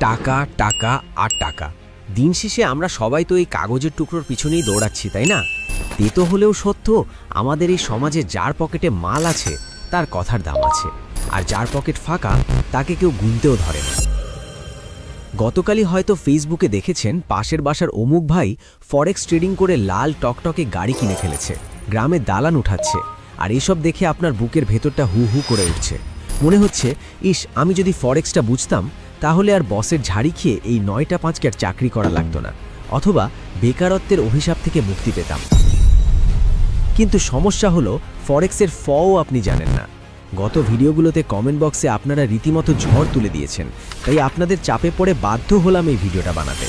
টাকা টাকা আর টাকা। দিন শেষে আমরা সবাই তো এই কাগজের টুকরোর পিছনেই দৌড়াচ্ছি, তাই না? তেতো হলেও সত্য, আমাদের এই সমাজে যার পকেটে মাল আছে তার কথার দাম আছে, আর যার পকেট ফাঁকা তাকে কেউ গুনতেও ধরে না। গতকালই হয়তো ফেসবুকে দেখেছেন পাশের বাসার অমুক ভাই ফরেক্স ট্রেডিং করে লাল টকটকে গাড়ি কিনে ফেলেছে, গ্রামে দালান উঠাচ্ছে। আর এসব দেখে আপনার বুকের ভেতরটা হু হু করে উঠছে। মনে হচ্ছে, ইস, আমি যদি ফরেক্সটা বুঝতাম তাহলে আর বসের ঝাড়ি খেয়ে এই 9টা 5 আর চাকরি করা লাগতো না, অথবা বেকারত্বের অভিশাপ থেকে মুক্তি পেতাম। কিন্তু সমস্যা হলো ফরেক্সের ফও আপনি জানেন না। গত ভিডিওগুলোতে কমেন্ট বক্সে আপনারা রীতিমতো ঝড় তুলে দিয়েছেন, তাই আপনাদের চাপে পড়ে বাধ্য হলাম এই ভিডিওটা বানাতে।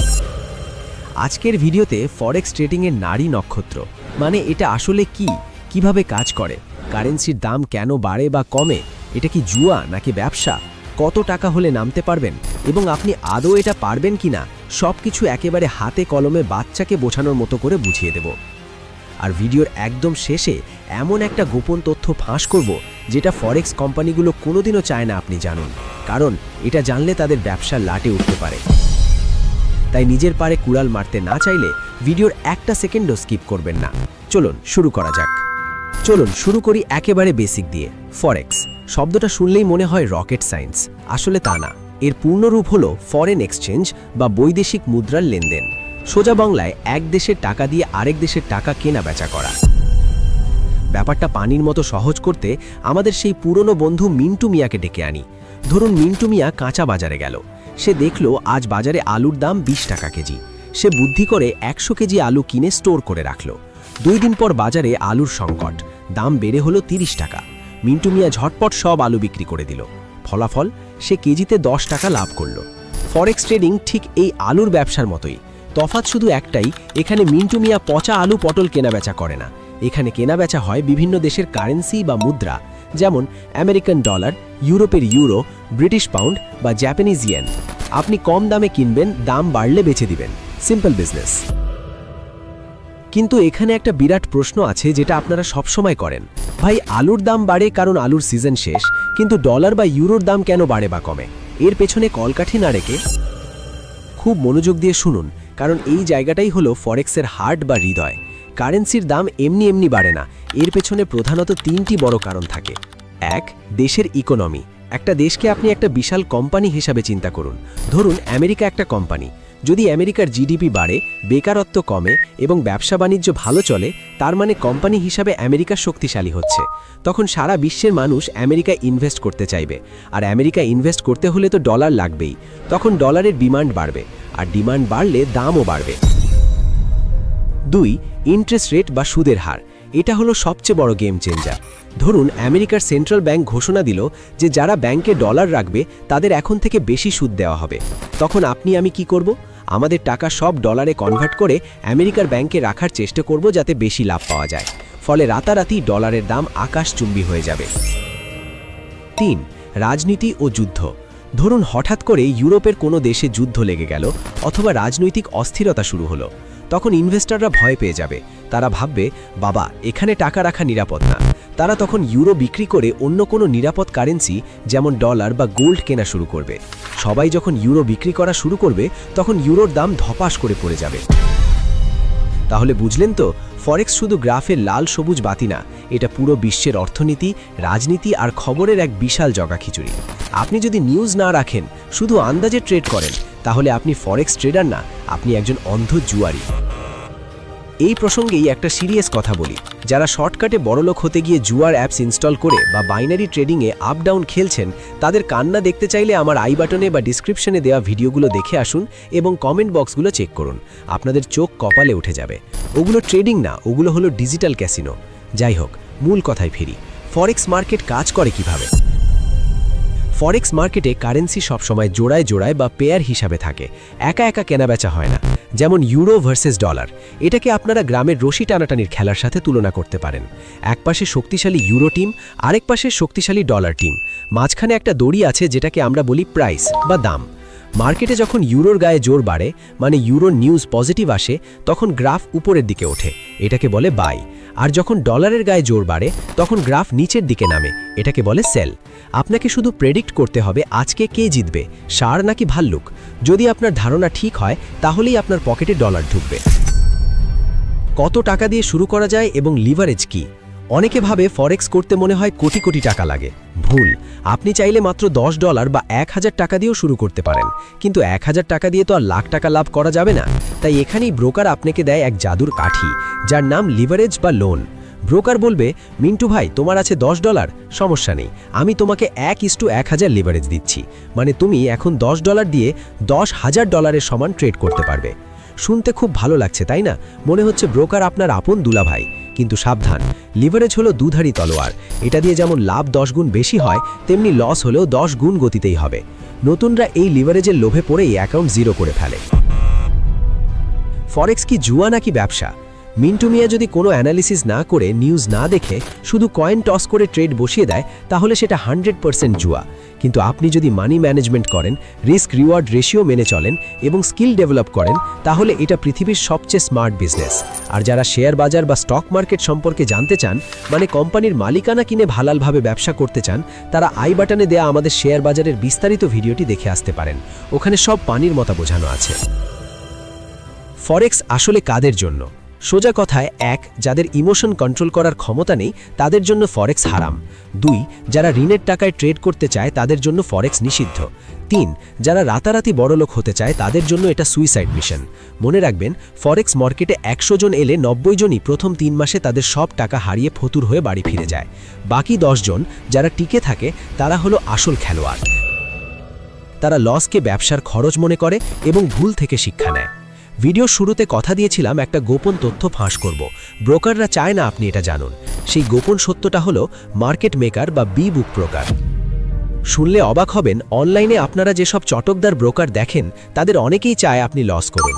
আজকের ভিডিওতে ফরেক্স ট্রেডিংয়ের নারী নক্ষত্র মানে এটা আসলে কি, কিভাবে কাজ করে, কারেন্সির দাম কেন বাড়ে বা কমে, এটা কি জুয়া নাকি ব্যবসা, কত টাকা হলে নামতে পারবেন এবং আপনি আদৌ এটা পারবেন কিনা, সবকিছু একেবারে হাতে কলমে বাচ্চাকে বোঝানোর মতো করে বুঝিয়ে দেব। আর ভিডিওর একদম শেষে এমন একটা গোপন তথ্য ফাঁস করব যেটা ফরেক্স কোম্পানিগুলো কোনোদিনও চায় না আপনি জানুন, কারণ এটা জানলে তাদের ব্যবসা লাটে উঠতে পারে। তাই নিজের পারে কুড়াল মারতে না চাইলে ভিডিওর একটা সেকেন্ডও স্কিপ করবেন না। চলুন শুরু করা যাক। চলুন শুরু করি একেবারে বেসিক দিয়ে। ফরেক্স শব্দটা শুনলেই মনে হয় রকেট সায়েন্স, আসলে তা না। এর পূর্ণরূপ হলো ফরেন এক্সচেঞ্জ বা বৈদেশিক মুদ্রার লেনদেন। সোজা বাংলায় এক দেশের টাকা দিয়ে আরেক দেশের টাকা কেনা বেচা করা। ব্যাপারটা পানির মতো সহজ করতে আমাদের সেই পুরনো বন্ধু মিন্টু মিয়াকে ডেকে আনি। ধরুন মিন্টু মিয়া কাঁচা বাজারে গেল, সে দেখল আজ বাজারে আলুর দাম 20 টাকা কেজি। সে বুদ্ধি করে 100 কেজি আলু কিনে স্টোর করে রাখল। 2 দিন পর বাজারে আলুর সংকট, দাম বেড়ে হলো 30 টাকা। মিন্টু মিয়া ঝটপট সব আলু বিক্রি করে দিল। ফলাফল, সে কেজিতে 10 টাকা লাভ করল। ফরেক্স ট্রেডিং ঠিক এই আলুর ব্যবসার মতোই, তফাৎ শুধু একটাই, এখানে মিন্টু মিয়া পচা আলু পটল কেনাবেচা করে না, এখানে কেনাবেচা হয় বিভিন্ন দেশের কারেন্সি বা মুদ্রা, যেমন আমেরিকান ডলার, ইউরোপের ইউরো, ব্রিটিশ পাউন্ড বা জাপানিজ ইয়েন। আপনি কম দামে কিনবেন, দাম বাড়লে বেচে দিবেন, সিম্পল বিজনেস। কিন্তু এখানে একটা বিরাট প্রশ্ন আছে যেটা আপনারা সবসময় করেন, ভাই আলুর দাম বাড়ে কারণ আলুর সিজন শেষ, কিন্তু ডলার বা ইউরোর দাম কেন বাড়ে বা কমে? এর পেছনে কলকাঠি না রেখে খুব মনোযোগ দিয়ে শুনুন, কারণ এই জায়গাটাই হলো ফরেক্সের হার্ট বা হৃদয়। কারেন্সির দাম এমনি এমনি বাড়ে না, এর পেছনে প্রধানত 3টি বড় কারণ থাকে। 1, দেশের ইকোনমি। একটা দেশকে আপনি একটা বিশাল কোম্পানি হিসাবে চিন্তা করুন। ধরুন আমেরিকা একটা কোম্পানি, যদি আমেরিকার জিডিপি বাড়ে, বেকারত্ব কমে এবং ব্যবসা বাণিজ্য ভালো চলে, তার মানে কোম্পানি হিসাবে আমেরিকা শক্তিশালী হচ্ছে। তখন সারা বিশ্বের মানুষ আমেরিকায় ইনভেস্ট করতে চাইবে, আর আমেরিকা ইনভেস্ট করতে হলে তো ডলার লাগবেই। তখন ডলারের ডিমান্ড বাড়বে, আর ডিমান্ড বাড়লে দামও বাড়বে। 2, ইন্টারেস্ট রেট বা সুদের হার। এটা হলো সবচেয়ে বড় গেম চেঞ্জার। ধরুন আমেরিকার সেন্ট্রাল ব্যাংক ঘোষণা দিল যে যারা ব্যাংকে ডলার রাখবে তাদের এখন থেকে বেশি সুদ দেওয়া হবে। তখন আপনি আমি কি করব? আমাদের টাকা সব ডলারে কনভার্ট করে আমেরিকার ব্যাংকে রাখার চেষ্টা করব যাতে বেশি লাভ পাওয়া যায়। ফলে রাতারাতি ডলারের দাম আকাশচুম্বী হয়ে যাবে। 3, রাজনীতি ও যুদ্ধ। ধরুন হঠাৎ করে ইউরোপের কোনো দেশে যুদ্ধ লেগে গেল অথবা রাজনৈতিক অস্থিরতা শুরু হলো, তখন ইনভেস্টররা ভয় পেয়ে যাবে। তারা ভাববে, বাবা এখানে টাকা রাখা নিরাপদ না। তারা তখন ইউরো বিক্রি করে অন্য কোনো নিরাপদ কারেন্সি যেমন ডলার বা গোল্ড কেনা শুরু করবে। সবাই যখন ইউরো বিক্রি করা শুরু করবে তখন ইউরোর দাম ধপাস করে পড়ে যাবে। তাহলে বুঝলেন তো, ফরেক্স শুধু গ্রাফের লাল সবুজ বাতি না, এটা পুরো বিশ্বের অর্থনীতি, রাজনীতি আর খবরের এক বিশাল জগাখিচুড়ি। আপনি যদি নিউজ না রাখেন, শুধু আন্দাজে ট্রেড করেন, তাহলে আপনি ফরেক্স ট্রেডার না, আপনি একজন অন্ধ জুয়ারি। এই প্রসঙ্গেই একটা সিরিয়াস কথা বলি, যারা শর্টকাটে বড়লোক হতে গিয়ে জুয়ার অ্যাপস ইনস্টল করে বা বাইনারি ট্রেডিংয়ে আপ ডাউন খেলছেন, তাদের কান্না দেখতে চাইলে আমার আই বাটনে বা ডিসক্রিপশনে দেওয়া ভিডিওগুলো দেখে আসুন এবং কমেন্ট বক্সগুলো চেক করুন। আপনাদের চোখ কপালে উঠে যাবে। ওগুলো ট্রেডিং না, ওগুলো হলো ডিজিটাল ক্যাসিনো। যাই হোক, মূল কথায় ফিরি। ফরেক্স মার্কেট কাজ করে কিভাবে? ফরেক্স মার্কেটে কারেন্সি সবসময় জোড়ায় জোড়ায় বা পেয়ার হিসাবে থাকে, একা একা কেনাবেচা হয় না। যেমন ইউরো ভার্সেস ডলার, এটাকে আপনারা গ্রামের রশি টানাটানির খেলার সাথে তুলনা করতে পারেন। এক পাশে শক্তিশালী ইউরো টিম, আরেক পাশে শক্তিশালী ডলার টিম। মাঝখানে একটা দড়ি আছে যেটাকে আমরা বলি প্রাইস বা দাম। মার্কেটে যখন ইউরোর গায়ে জোর বাড়ে, মানে ইউরোর নিউজ পজিটিভ আসে, তখন গ্রাফ উপরের দিকে ওঠে, এটাকে বলে বাই। আর যখন ডলারের গায়ে জোর বাড়ে, তখন গ্রাফ নিচের দিকে নামে, এটাকে বলে সেল। আপনাকে শুধু প্রেডিক্ট করতে হবে আজকে কে জিতবে, ষাঁড় নাকি ভাল্লুক। যদি আপনার ধারণা ঠিক হয়, তাহলেই আপনার পকেটে ডলার ঢুকবে। কত টাকা দিয়ে শুরু করা যায় এবং লিভারেজ কি? অনেকে ভাবে ফরেক্স করতে মনে হয় কোটি কোটি টাকা লাগে। ভুল। আপনি চাইলে মাত্র $10 বা 1000 টাকা দিয়েও শুরু করতে পারেন, কিন্তু 1000 টাকা দিয়ে তো আর লাখ টাকা লাভ করা যাবে না। তাই এখানেই ব্রোকার আপনাকে দেয় এক জাদুর কাঠি, যার নাম লিভারেজ বা লোন। ব্রোকার বলবে, মিন্টু ভাই তোমার আছে $10, সমস্যা নেই, আমি তোমাকে 1:1000 লিভারেজ দিচ্ছি, মানে তুমি এখন $10 দিয়ে $10,000 সমান ট্রেড করতে পারবে। শুনতে খুব ভালো লাগছে তাই না? মনে হচ্ছে ব্রোকার আপনার আপন দুলাভাই। কিন্তু সাবধান, লিভারেজ হলো দুধারী তলোয়ার। এটা দিয়ে যেমন লাভ 10 গুণ বেশি হয়, তেমনি লস হলেও 10 গুণ গতিতেই হবে। নতুনরা এই লিভারেজের লোভে পড়েই অ্যাকাউন্ট জিরো করে ফেলে। ফরেক্স কি জুয়া নাকি ব্যবসা? মিন্টু মিয়া যদি কোনো অ্যানালিসিস না করে, নিউজ না দেখে শুধু কয়েন টস করে ট্রেড বসিয়ে দেয়, তাহলে সেটা 100% জুয়া। কিন্তু আপনি যদি মানি ম্যানেজমেন্ট করেন, রিস্ক রিওয়ার্ড রেশিও মেনে চলেন এবং স্কিল ডেভেলপ করেন, তাহলে এটা পৃথিবীর সবচেয়ে স্মার্ট বিজনেস। আর যারা শেয়ার বাজার বা স্টক মার্কেট সম্পর্কে জানতে চান, মানে কোম্পানির মালিকানা কিনে ভালালভাবে ব্যবসা করতে চান, তারা আই বাটনে দেয়া আমাদের শেয়ার বাজারের বিস্তারিত ভিডিওটি দেখে আসতে পারেন। ওখানে সব পানির মতো বোঝানো আছে। ফরেক্স আসলে কাদের জন্য? সোজা কথায়, 1. যাদের ইমোশন কন্ট্রোল করার ক্ষমতা নেই, তাদের জন্য ফরেক্স হারাম। 2. যারা ঋণের টাকায় ট্রেড করতে চায়, তাদের জন্য ফরেক্স নিষিদ্ধ। 3. যারা রাতারাতি বড়লোক হতে চায়, তাদের জন্য এটা সুইসাইড মিশন। মনে রাখবেন, ফরেক্স মার্কেটে 100 জন এলে 90 জনই প্রথম 3 মাসে তাদের সব টাকা হারিয়ে ফতুর হয়ে বাড়ি ফিরে যায়। বাকি 10 জন যারা টিকে থাকে, তারা হলো আসল খেলোয়াড়। তারা লসকে ব্যবসার খরচ মনে করে এবং ভুল থেকে শিক্ষা নেয়। ভিডিও শুরুতে কথা দিয়েছিলাম একটা গোপন তথ্য ফাঁস করব। ব্রোকাররা চায় না আপনি এটা জানুন। সেই গোপন সত্যটা হলো মার্কেট মেকার বা বি বুক ব্রোকার। শুনলে অবাক হবেন, অনলাইনে আপনারা যেসব চটকদার ব্রোকার দেখেন, তাদের অনেকেই চায় আপনি লস করুন।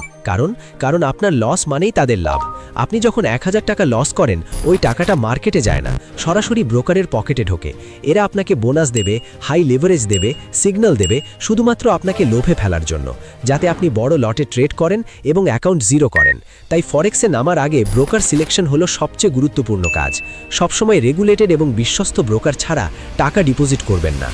কারণ আপনার লস মানেই তাদের লাভ। আপনি যখন 1000 টাকা লস করেন, ওই টাকাটা মার্কেটে যায় না, সরাসরি ব্রোকারের পকেটে ঢোকে। এরা আপনাকে বোনাস দেবে, হাই লিভারেজ দেবে, সিগন্যাল দেবে, শুধুমাত্র আপনাকে লোভে ফেলার জন্য, যাতে আপনি বড় লটে ট্রেড করেন এবং অ্যাকাউন্ট জিরো করেন। তাই ফরেক্সে নামার আগে ব্রোকার সিলেকশন হলো সবচেয়ে গুরুত্বপূর্ণ কাজ। সবসময় রেগুলেটেড এবং বিশ্বস্ত ব্রোকার ছাড়া টাকা ডিপোজিট করবেন না।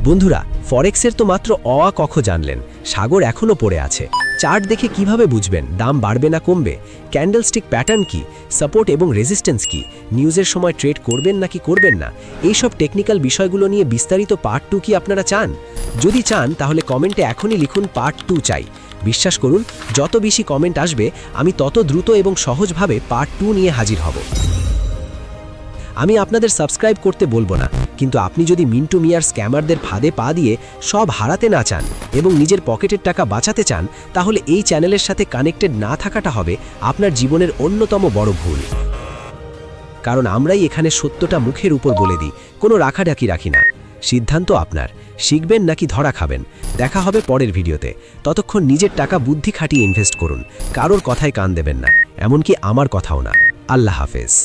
বন্ধুরা, ফরেক্সের তো মাত্র অ আ কখ জানলেন, সাগর এখনও পড়ে আছে। চার্ট দেখে কিভাবে বুঝবেন দাম বাড়বে না কমবে? ক্যান্ডেলস্টিক প্যাটার্ন কি, সাপোর্ট এবং রেজিস্ট্যান্স কি, নিউজের সময় ট্রেড করবেন নাকি করবেন না, এইসব টেকনিক্যাল বিষয়গুলো নিয়ে বিস্তারিত পার্ট 2 কি আপনারা চান? যদি চান তাহলে কমেন্টে এখনই লিখুন পার্ট 2 চাই। বিশ্বাস করুন, যত বেশি কমেন্ট আসবে, আমি তত দ্রুত এবং সহজভাবে পার্ট 2 নিয়ে হাজির হব। আমি আপনাদের সাবস্ক্রাইব করতে বলবো না, কিন্তু আপনি যদি মিন্টু মিয়ার স্ক্যামারদের ফাঁদে পা দিয়ে সব হারাতে না চান এবং নিজের পকেটের টাকা বাঁচাতে চান, তাহলে এই চ্যানেলের সাথে কানেক্টেড না থাকাটা হবে আপনার জীবনের অন্যতম বড় ভুল। কারণ আমরাই এখানে সত্যটা মুখের উপর বলে দিই, কোনো রাখাঢাকি রাখি না। সিদ্ধান্ত আপনার, শিখবেন নাকি ধরা খাবেন। দেখা হবে পরের ভিডিওতে। ততক্ষণ নিজের টাকা বুদ্ধি খাটিয়ে ইনভেস্ট করুন, কারোর কথায় কান দেবেন না, এমনকি আমার কথাও না। আল্লাহ হাফেজ।